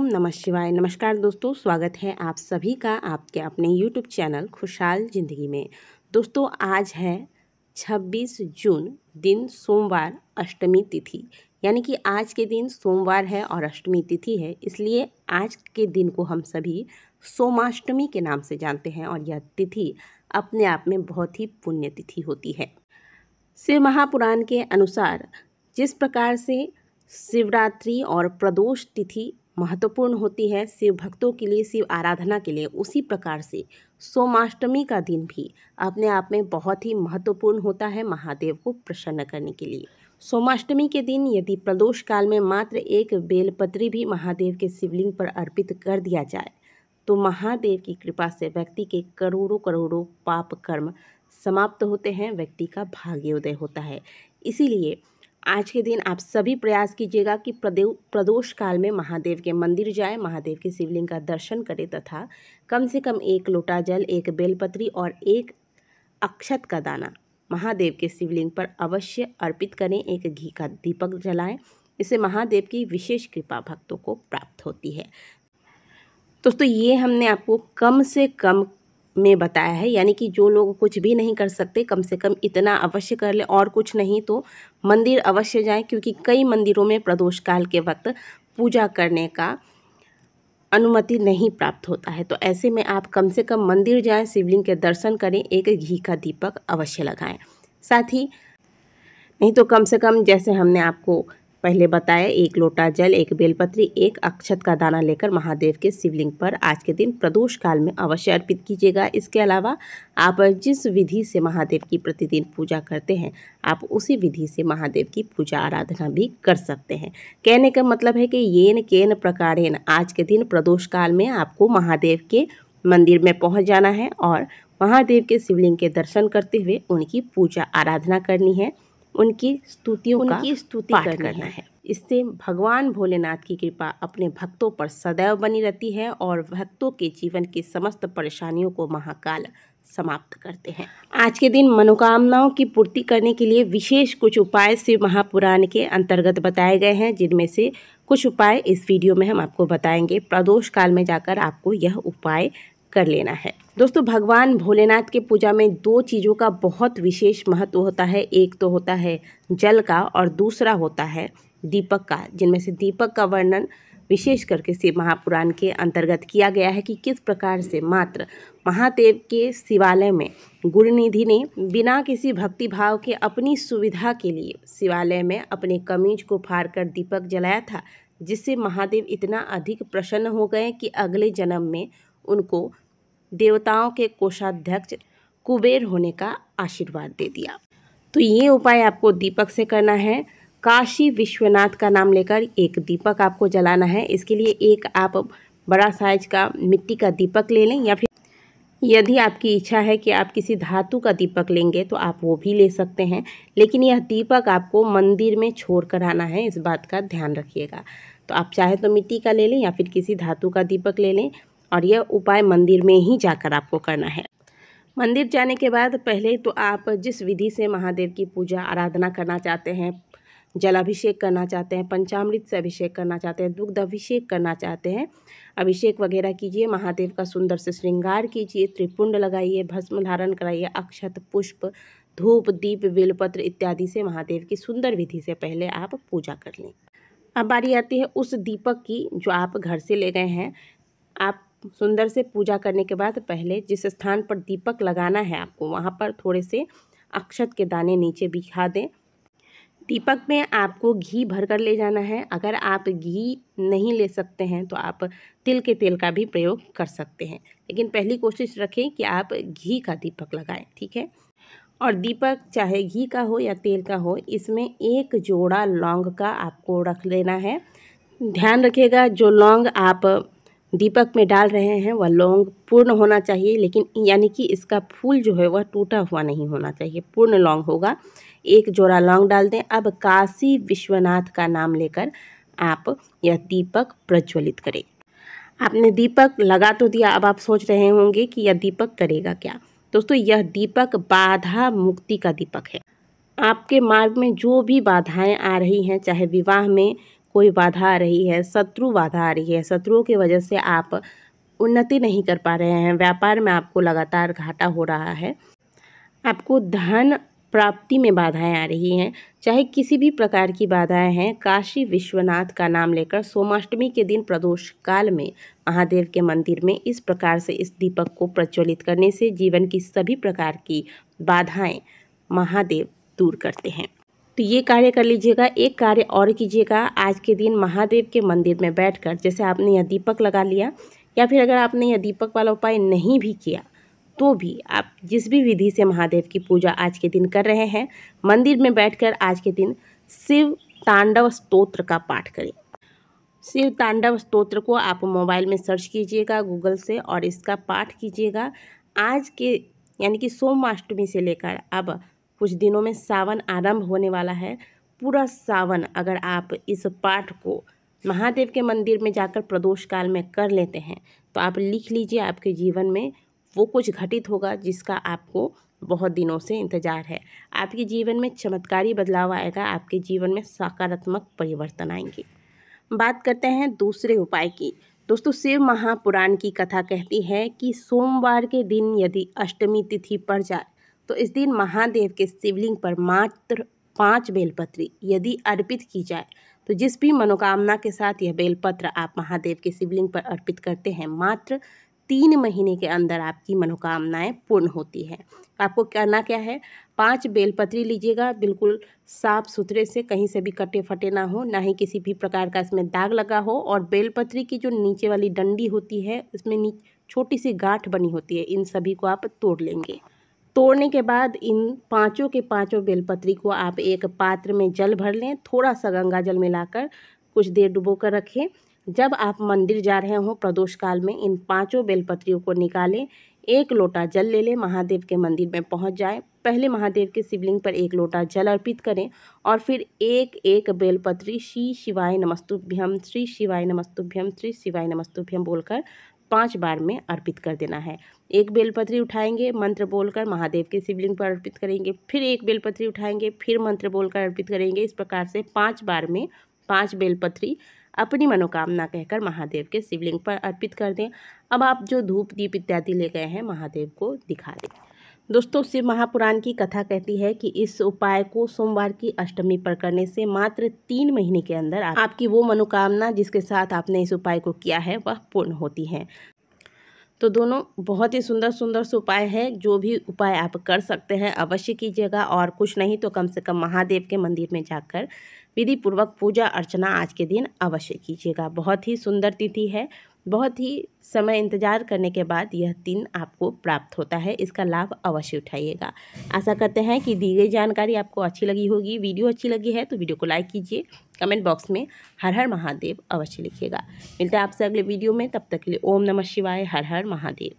ओम नमः शिवाय। नमस्कार दोस्तों, स्वागत है आप सभी का आपके अपने YouTube चैनल खुशहाल ज़िंदगी में। दोस्तों, आज है 26 जून, दिन सोमवार, अष्टमी तिथि। यानी कि आज के दिन सोमवार है और अष्टमी तिथि है, इसलिए आज के दिन को हम सभी सोमाष्टमी के नाम से जानते हैं। और यह तिथि अपने आप में बहुत ही पुण्य तिथि होती है। शिव महापुराण के अनुसार जिस प्रकार से शिवरात्रि और प्रदोष तिथि महत्वपूर्ण होती है शिव भक्तों के लिए, शिव आराधना के लिए, उसी प्रकार से सोमाष्टमी का दिन भी अपने आप में बहुत ही महत्वपूर्ण होता है महादेव को प्रसन्न करने के लिए। सोमाष्टमी के दिन यदि प्रदोष काल में मात्र एक बेलपत्री भी महादेव के शिवलिंग पर अर्पित कर दिया जाए तो महादेव की कृपा से व्यक्ति के करोड़ों करोड़ों पाप कर्म समाप्त होते हैं, व्यक्ति का भाग्योदय होता है। इसीलिए आज के दिन आप सभी प्रयास कीजिएगा कि प्रदोष काल में महादेव के मंदिर जाएं, महादेव के शिवलिंग का दर्शन करें तथा कम से कम एक लोटा जल, एक बेलपत्री और एक अक्षत का दाना महादेव के शिवलिंग पर अवश्य अर्पित करें। एक घी का दीपक जलाएं, इससे महादेव की विशेष कृपा भक्तों को प्राप्त होती है। दोस्तों, ये हमने आपको कम से कम में बताया है, यानी कि जो लोग कुछ भी नहीं कर सकते कम से कम इतना अवश्य कर ले, और कुछ नहीं तो मंदिर अवश्य जाएं, क्योंकि कई मंदिरों में प्रदोष काल के वक्त पूजा करने का अनुमति नहीं प्राप्त होता है। तो ऐसे में आप कम से कम मंदिर जाएं, शिवलिंग के दर्शन करें, एक घी का दीपक अवश्य लगाएं। साथ ही नहीं तो कम से कम जैसे हमने आपको पहले बताया, एक लोटा जल, एक बेलपत्री, एक अक्षत का दाना लेकर महादेव के शिवलिंग पर आज के दिन प्रदोष काल में अवश्य अर्पित कीजिएगा। इसके अलावा आप जिस विधि से महादेव की प्रतिदिन पूजा करते हैं, आप उसी विधि से महादेव की पूजा आराधना भी कर सकते हैं। कहने का मतलब है कि येन केन प्रकारेण आज के दिन प्रदोष काल में आपको महादेव के मंदिर में पहुँच जाना है और महादेव के शिवलिंग के दर्शन करते हुए उनकी पूजा आराधना करनी है, उनकी स्तुति करना है। इससे भगवान भोलेनाथ की कृपा अपने भक्तों पर सदैव बनी रहती है और भक्तों के जीवन की समस्त परेशानियों को महाकाल समाप्त करते हैं। आज के दिन मनोकामनाओं की पूर्ति करने के लिए विशेष कुछ उपाय शिव महापुराण के अंतर्गत बताए गए हैं, जिनमें से कुछ उपाय इस वीडियो में हम आपको बताएंगे। प्रदोष काल में जाकर आपको यह उपाय कर लेना है। दोस्तों, भगवान भोलेनाथ के पूजा में दो चीज़ों का बहुत विशेष महत्व होता है। एक तो होता है जल का और दूसरा होता है दीपक का, जिनमें से दीपक का वर्णन विशेष करके शिव महापुराण के अंतर्गत किया गया है कि किस प्रकार से मात्र महादेव के शिवालय में गुरुनिधि ने बिना किसी भक्तिभाव के अपनी सुविधा के लिए शिवालय में अपने कमीज को फाड़कर दीपक जलाया था, जिससे महादेव इतना अधिक प्रसन्न हो गए कि अगले जन्म में उनको देवताओं के कोषाध्यक्ष कुबेर होने का आशीर्वाद दे दिया। तो ये उपाय आपको दीपक से करना है। काशी विश्वनाथ का नाम लेकर एक दीपक आपको जलाना है। इसके लिए एक आप बड़ा साइज का मिट्टी का दीपक ले लें, या फिर यदि आपकी इच्छा है कि आप किसी धातु का दीपक लेंगे तो आप वो भी ले सकते हैं, लेकिन यह दीपक आपको मंदिर में छोड़ कर आना है, इस बात का ध्यान रखिएगा। तो आप चाहे तो मिट्टी का ले लें या फिर किसी धातु का दीपक ले लें, और यह उपाय मंदिर में ही जाकर आपको करना है। मंदिर जाने के बाद पहले तो आप जिस विधि से महादेव की पूजा आराधना करना चाहते हैं, जलाभिषेक करना चाहते हैं, पंचामृत से अभिषेक करना चाहते हैं, दुग्ध अभिषेक करना चाहते हैं, अभिषेक वगैरह कीजिए, महादेव का सुंदर से श्रृंगार कीजिए, त्रिपुंड लगाइए, भस्म धारण कराइए, अक्षत, पुष्प, धूप, दीप, बेलपत्र इत्यादि से महादेव की सुंदर विधि से पहले आप पूजा कर लें। अब बारी आती है उस दीपक की जो आप घर से ले गए हैं। आप सुंदर से पूजा करने के बाद पहले जिस स्थान पर दीपक लगाना है आपको, वहाँ पर थोड़े से अक्षत के दाने नीचे बिछा दें। दीपक में आपको घी भर कर ले जाना है। अगर आप घी नहीं ले सकते हैं तो आप तिल के तेल का भी प्रयोग कर सकते हैं, लेकिन पहली कोशिश रखें कि आप घी का दीपक लगाएं, ठीक है। और दीपक चाहे घी का हो या तेल का हो, इसमें एक जोड़ा लौंग का आपको रख लेना है। ध्यान रखिएगा, जो लौंग आप दीपक में डाल रहे हैं वह लौंग पूर्ण होना चाहिए, लेकिन यानी कि इसका फूल जो है वह टूटा हुआ नहीं होना चाहिए, पूर्ण लौंग होगा। एक जोड़ा लौंग डाल दें। अब काशी विश्वनाथ का नाम लेकर आप यह दीपक प्रज्वलित करें। आपने दीपक लगा तो दिया, अब आप सोच रहे होंगे कि यह दीपक करेगा क्या। दोस्तों, यह दीपक बाधा मुक्ति का दीपक है। आपके मार्ग में जो भी बाधाएं आ रही हैं, चाहे विवाह में कोई बाधा आ रही है, शत्रु बाधा आ रही है, शत्रुओं की वजह से आप उन्नति नहीं कर पा रहे हैं, व्यापार में आपको लगातार घाटा हो रहा है, आपको धन प्राप्ति में बाधाएं आ रही हैं, चाहे किसी भी प्रकार की बाधाएं हैं, काशी विश्वनाथ का नाम लेकर सोमाष्टमी के दिन प्रदोष काल में महादेव के मंदिर में इस प्रकार से इस दीपक को प्रज्वलित करने से जीवन की सभी प्रकार की बाधाएं महादेव दूर करते हैं। तो ये कार्य कर लीजिएगा। एक कार्य और कीजिएगा, आज के दिन महादेव के मंदिर में बैठकर, जैसे आपने यह दीपक लगा लिया या फिर अगर आपने यह दीपक वाला उपाय नहीं भी किया तो भी आप जिस भी विधि से महादेव की पूजा आज के दिन कर रहे हैं, मंदिर में बैठकर आज के दिन शिव तांडव स्तोत्र का पाठ करें। शिव तांडव स्तोत्र को आप मोबाइल में सर्च कीजिएगा गूगल से और इसका पाठ कीजिएगा। आज के यानी कि सोमाष्टमी से लेकर अब कुछ दिनों में सावन आरंभ होने वाला है। पूरा सावन अगर आप इस पाठ को महादेव के मंदिर में जाकर प्रदोष काल में कर लेते हैं तो आप लिख लीजिए, आपके जीवन में वो कुछ घटित होगा जिसका आपको बहुत दिनों से इंतज़ार है। आपके जीवन में चमत्कारी बदलाव आएगा, आपके जीवन में सकारात्मक परिवर्तन आएंगे। बात करते हैं दूसरे उपाय की। दोस्तों, शिव महापुराण की कथा कहती है कि सोमवार के दिन यदि अष्टमी तिथि पड़ जाए तो इस दिन महादेव के शिवलिंग पर मात्र 5 बेलपत्री यदि अर्पित की जाए तो जिस भी मनोकामना के साथ यह बेलपत्र आप महादेव के शिवलिंग पर अर्पित करते हैं, मात्र 3 महीने के अंदर आपकी मनोकामनाएं पूर्ण होती है। आपको करना क्या है, 5 बेलपत्री लीजिएगा, बिल्कुल साफ सुथरे से, कहीं से भी कटे फटे ना हो, ना ही किसी भी प्रकार का इसमें दाग लगा हो, और बेलपत्री की जो नीचे वाली डंडी होती है उसमें छोटी सी गांठ बनी होती है, इन सभी को आप तोड़ लेंगे। तोड़ने के बाद इन पाँचों के पाँचों बेलपत्री को आप एक पात्र में जल भर लें, थोड़ा सा गंगा जल मिलाकर कुछ देर डुबो कर रखें। जब आप मंदिर जा रहे हों प्रदोष काल में, इन 5 बेलपत्रियों को निकालें, 1 लोटा जल ले लें, महादेव के मंदिर में पहुंच जाएं। पहले महादेव के शिवलिंग पर 1 लोटा जल अर्पित करें और फिर एक एक बेलपत्री श्री शिवाय नमस्तुभ्यम, श्री शिवाय नमस्तुभ्यम, श्री शिवाय नमस्तुभ्यम बोलकर 5 बार में अर्पित कर देना है। 1 बेलपत्री उठाएंगे, मंत्र बोलकर महादेव के शिवलिंग पर अर्पित करेंगे, फिर 1 बेलपत्री उठाएंगे, फिर मंत्र बोलकर अर्पित करेंगे। इस प्रकार से 5 बार में 5 बेलपत्री अपनी मनोकामना कहकर महादेव के शिवलिंग पर अर्पित कर दें। अब आप जो धूप दीप इत्यादि ले गए हैं महादेव को दिखा दें। दोस्तों, शिव महापुराण की कथा कहती है कि इस उपाय को सोमवार की अष्टमी पर करने से मात्र 3 महीने के अंदर आपकी वो मनोकामना जिसके साथ आपने इस उपाय को किया है वह पूर्ण होती है। तो दोनों बहुत ही सुंदर सुंदर से उपाय है। जो भी उपाय आप कर सकते हैं अवश्य कीजिएगा, और कुछ नहीं तो कम से कम महादेव के मंदिर में जाकर विधि पूर्वक पूजा अर्चना आज के दिन अवश्य कीजिएगा। बहुत ही सुंदर तिथि है, बहुत ही समय इंतजार करने के बाद यह दिन आपको प्राप्त होता है, इसका लाभ अवश्य उठाइएगा। आशा करते हैं कि दी गई जानकारी आपको अच्छी लगी होगी। वीडियो अच्छी लगी है तो वीडियो को लाइक कीजिए, कमेंट बॉक्स में हर हर महादेव अवश्य लिखिएगा। मिलते हैं आपसे अगले वीडियो में, तब तक के लिए ओम नमः शिवाय, हर हर महादेव।